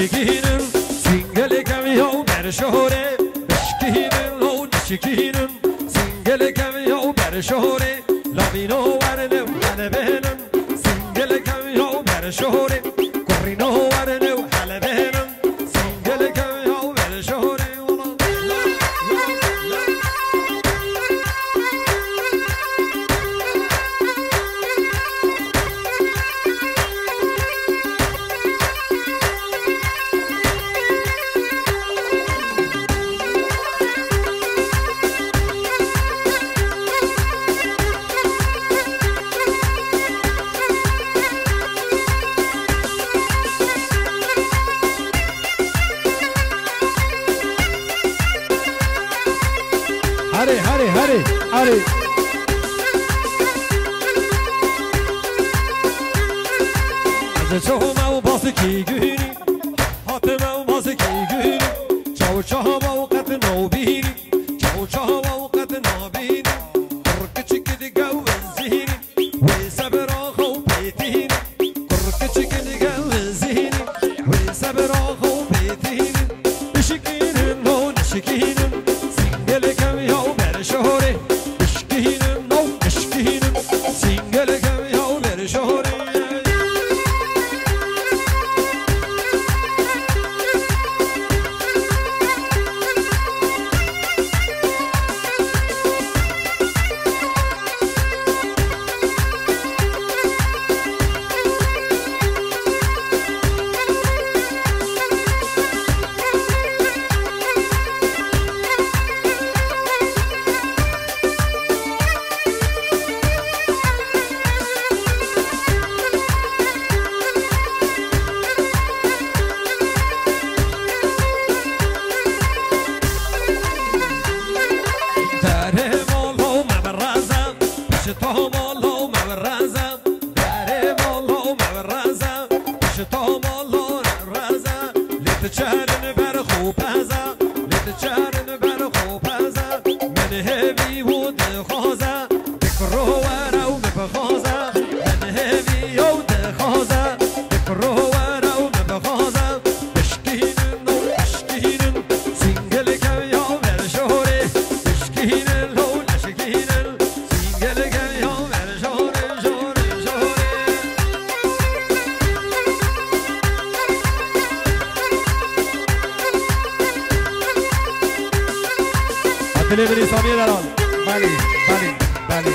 نشکینم سینگل کمی ها بر شهره بشکینم و نشکینم سینگل کمی ها بر شهره لابینو ورنه و حل بهنم سینگل کمی ها بر شهره قرینو ورنه و حل بهنم سینگل کمی ها بر شهره هره از چهما و باز کی گیری حاتم و باز کی گیری چاو چاو وقت نوبینی چاو چاو وقت نوبینی کرک چک دیگه و زهینی و صبر آخو بیتینی کرک چک دیگه و زهینی و صبر آخو بیتینی بشکینم نو نشکینم سینگل کمی ها بر شهره بشکینم نو بشکینم سینگل کمی ها بر شهره چهرن بر خوب هزا لیت چهرن بر خوب هزا من هوی و دخوازا دکرو ورو مبخوازا من هوی و دخوازا دکرو ورو مبخوازا بشکینن نو بشکینن سینگل کمی ها بر شهره بشکینن لو نشکینن سینگل کمی ها بر شهره شهره شهره دلیوری سامی دران بله بله بله